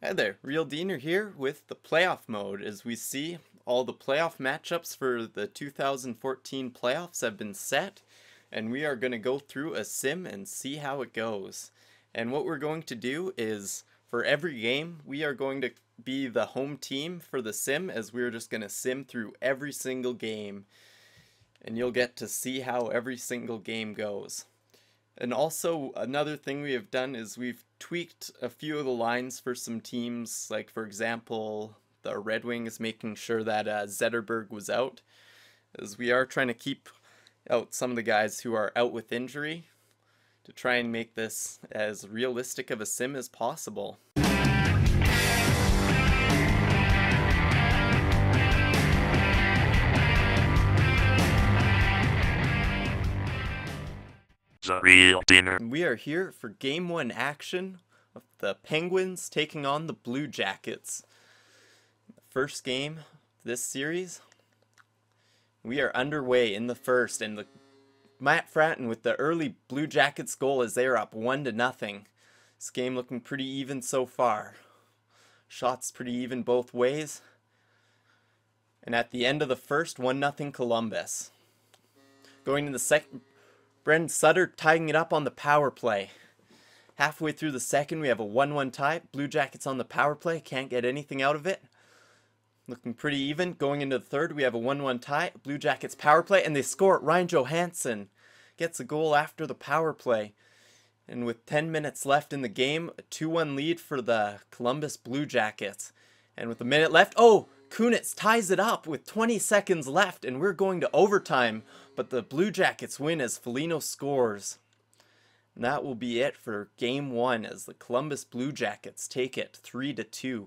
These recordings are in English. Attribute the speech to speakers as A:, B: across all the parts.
A: Hi there, Real Diener here with the playoff mode. As we see, all the playoff matchups for the 2014 playoffs have been set, and we are going to go through a sim and see how it goes. And what we're going to do is, for every game, we are going to be the home team for the sim, as we're just going to sim through every single game. And you'll get to see how every single game goes. And also, another thing we have done is we've tweaked a few of the lines for some teams, like for example, the Red Wings, making sure that Zetterberg was out, as we are trying to keep out some of the guys who are out with injury to try and make this as realistic of a sim as possible.
B: The Real Dinner.
A: We are here for Game 1 action of the Penguins taking on the Blue Jackets. First game of this series. We are underway in the first, and Matt Fratton with the early Blue Jackets goal as they are up 1-0. This game looking pretty even so far. Shots pretty even both ways. And at the end of the first, 1-0 Columbus. Going to the second, Brendan Sutter tying it up on the power play. Halfway through the second, we have a 1-1 tie. Blue Jackets on the power play, can't get anything out of it. Looking pretty even. Going into the third, we have a 1-1 tie. Blue Jackets power play, and they score it. Ryan Johansson gets a goal after the power play. And with 10 minutes left in the game, a 2-1 lead for the Columbus Blue Jackets. And with a minute left, Kunitz ties it up with 20 seconds left, and we're going to overtime. But the Blue Jackets win as Foligno scores. And that will be it for Game 1 as the Columbus Blue Jackets take it 3-2.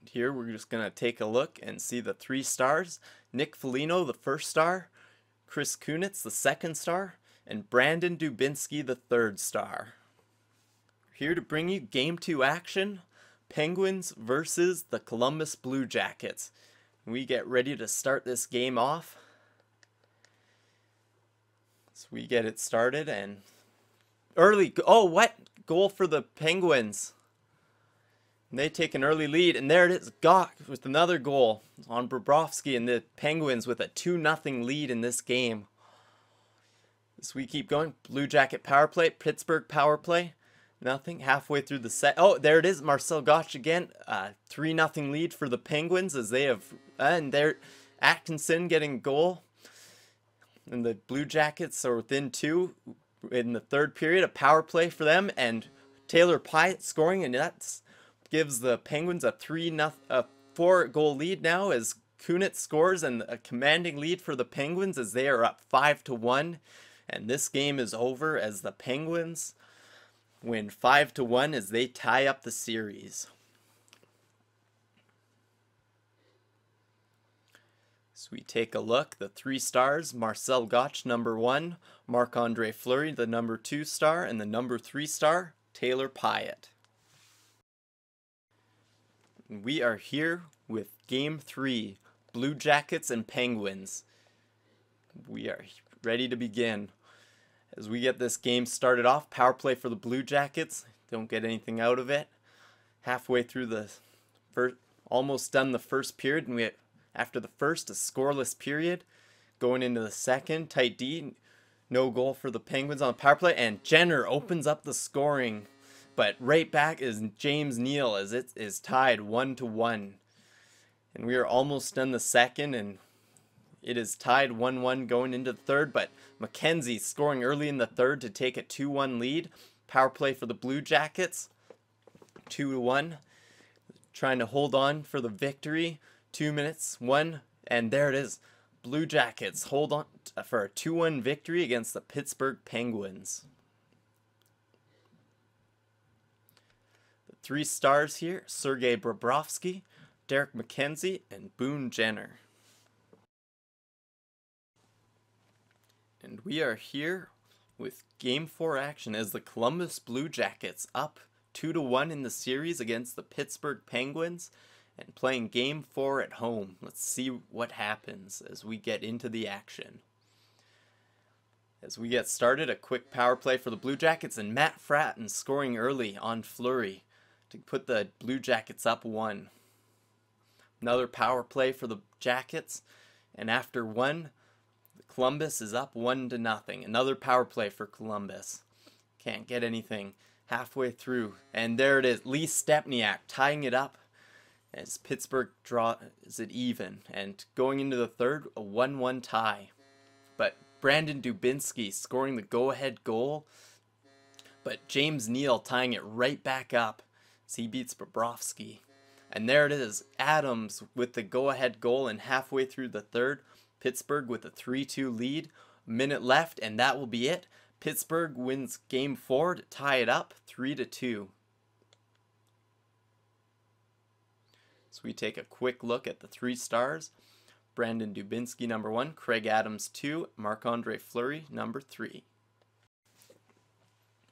A: Here we're just going to take a look and see the 3 stars. Nick Foligno, the first star. Chris Kunitz, the second star. And Brandon Dubinsky, the third star. Here to bring you Game 2 action. Penguins versus the Columbus Blue Jackets. We get ready to start this game off. So we get it started, and early, goal for the Penguins. And they take an early lead, and there it is, Gok with another goal on Bobrovsky, and the Penguins with a 2-0 lead in this game. As we keep going, Blue Jacket power play, Pittsburgh power play, nothing. Halfway through the set, there it is, Marcel Goc again, 3-0 lead for the Penguins as they have, and there, Atkinson getting a goal. And the Blue Jackets are within 2 in the third period, a power play for them, and Taylor Pyatt scoring, and that gives the Penguins a 4-goal lead now as Kunitz scores, and a commanding lead for the Penguins as they are up 5-1. And this game is over as the Penguins win 5-1 as they tie up the series. So we take a look, the 3 stars, Marcel Goc, number 1, Marc-Andre Fleury, the number 2 star, and the number 3 star, Taylor Pyatt. We are here with Game 3, Blue Jackets and Penguins. We are ready to begin. As we get this game started off, power play for the Blue Jackets. Don't get anything out of it. Halfway through the first, almost done the first period, and after the first, a scoreless period. Going into the second, tight D, no goal for the Penguins on the power play, and Jenner opens up the scoring. But right back is James Neal as it is tied 1-1. And we are almost done the second, and it is tied 1-1 going into the third, but McKenzie scoring early in the third to take a 2-1 lead. Power play for the Blue Jackets, 2-1. Trying to hold on for the victory. 2 minutes, 1, and there it is. Blue Jackets hold on for a 2-1 victory against the Pittsburgh Penguins. The 3 stars here, Sergei Bobrovsky, Derek McKenzie, and Boone Jenner. And we are here with Game 4 action as the Columbus Blue Jackets up 2-1 in the series against the Pittsburgh Penguins. And playing Game 4 at home. Let's see what happens as we get into the action. As we get started, a quick power play for the Blue Jackets, and Matt Fratton scoring early on Fleury to put the Blue Jackets up 1. Another power play for the Jackets, and after 1, Columbus is up 1-0. Another power play for Columbus. Can't get anything halfway through, and there it is. Lee Stepniak tying it up as Pittsburgh draws it even, and going into the third, a 1-1 tie. But Brandon Dubinsky scoring the go-ahead goal, but James Neal tying it right back up as he beats Bobrovsky. And there it is, Adams with the go-ahead goal, and halfway through the third, Pittsburgh with a 3-2 lead. A minute left, and that will be it. Pittsburgh wins Game 4 to tie it up 3-2. So we take a quick look at the 3 stars. Brandon Dubinsky, number 1, Craig Adams, 2, Marc-Andre Fleury, number 3.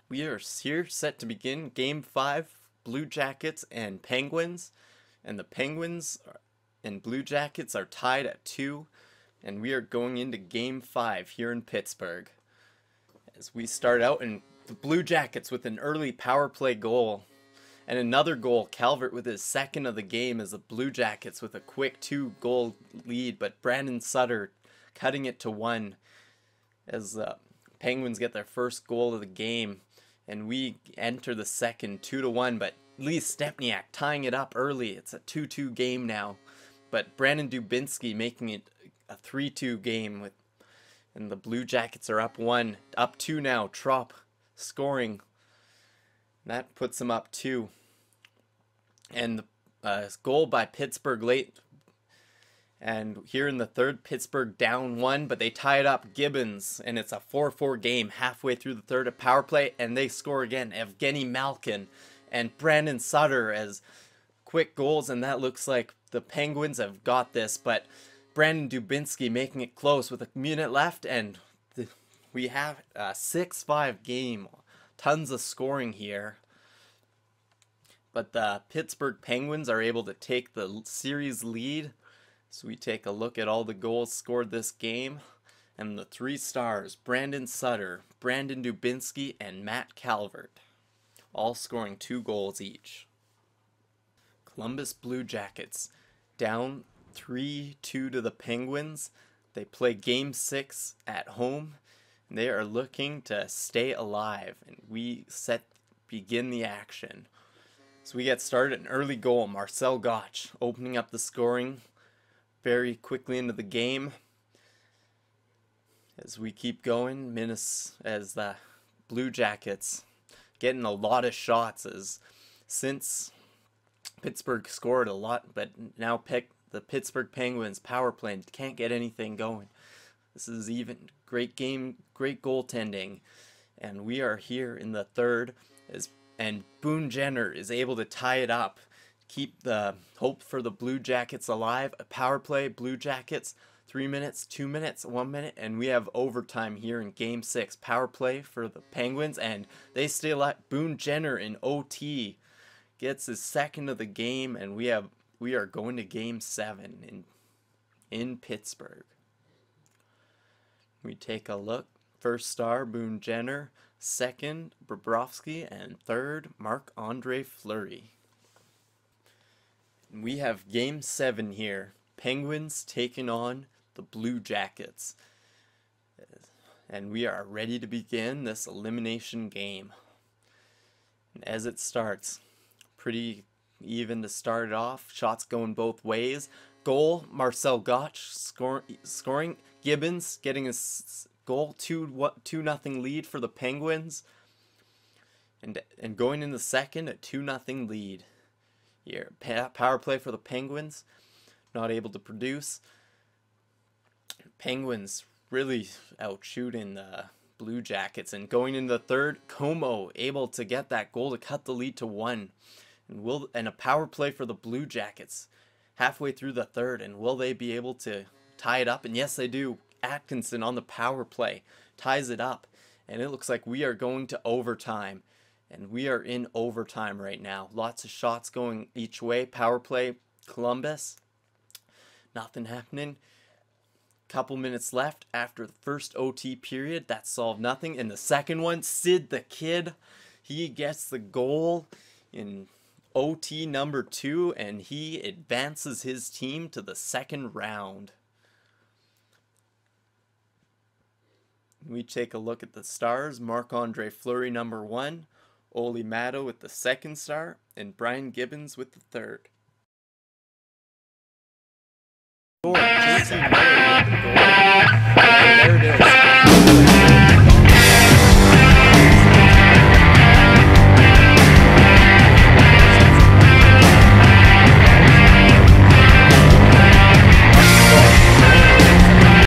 A: We are here set to begin Game 5, Blue Jackets and Penguins. And the Penguins and Blue Jackets are tied at 2. And we are going into Game 5 here in Pittsburgh. As we start out, in the Blue Jackets with an early power play goal. And another goal, Calvert with his second of the game, as the Blue Jackets with a quick 2-goal lead. But Brandon Sutter cutting it to 1 as the Penguins get their first goal of the game. And we enter the second 2-1. But Lee Stepniak tying it up early. It's a 2-2 game now. But Brandon Dubinsky making it a 3-2 game. And the Blue Jackets are up 1. Up 2 now. Trop scoring. That puts them up 2. And the goal by Pittsburgh late. And here in the third, Pittsburgh down 1, but they tie it up. Gibbons, and it's a 4-4 game halfway through the third, a power play, and they score again. Evgeny Malkin and Brandon Sutter as quick goals, and that looks like the Penguins have got this, but Brandon Dubinsky making it close with a minute left, and we have a 6-5 game. Tons of scoring here. But the Pittsburgh Penguins are able to take the series lead. So we take a look at all the goals scored this game. And the 3 stars, Brandon Sutter, Brandon Dubinsky, and Matt Calvert, all scoring 2 goals each. Columbus Blue Jackets down 3-2 to the Penguins. They play Game 6 at home. And they are looking to stay alive. And we begin the action. So we get started, an early goal, Marcel Gottsch opening up the scoring very quickly into the game. As we keep going, as the Blue Jackets getting a lot of shots, since Pittsburgh scored a lot, but now the Pittsburgh Penguins power play can't get anything going. This is even great game, great goaltending, and we are here in the third and Boone Jenner is able to tie it up, keep the hope for the Blue Jackets alive. A power play, Blue Jackets, 3 minutes, 2 minutes, 1 minute, and we have overtime here in Game 6. Power play for the Penguins, and they stay alive. Boone Jenner in OT gets his second of the game, and we are going to Game 7 in Pittsburgh. We take a look. First star, Boone Jenner. Second, Bobrovsky, and third, Marc-Andre Fleury. We have Game 7 here. Penguins taking on the Blue Jackets. And we are ready to begin this elimination game. And as it starts, pretty even to start it off. Shots going both ways. Goal, Marcel Gottsch scoring. Gibbons getting his goal, 2-0 lead for the Penguins. And going in the second, a 2-0 lead. Here, power play for the Penguins. Not able to produce. Penguins really out shooting the Blue Jackets. And going into the third, Como able to get that goal to cut the lead to 1. And a power play for the Blue Jackets halfway through the third. And will they be able to tie it up? And yes, they do. Atkinson on the power play ties it up. And it looks like we are going to overtime. And we are in overtime right now. Lots of shots going each way. Power play, Columbus. Nothing happening. Couple minutes left after the first OT period. That solved nothing. In the second one, Sid the Kid, he gets the goal in OT number 2, and he advances his team to the second round. We take a look at the stars. Marc-Andre Fleury number 1, Oli Matto with the second star, and Brian Gibbons with the third. JT Miller with the goal. And there it is.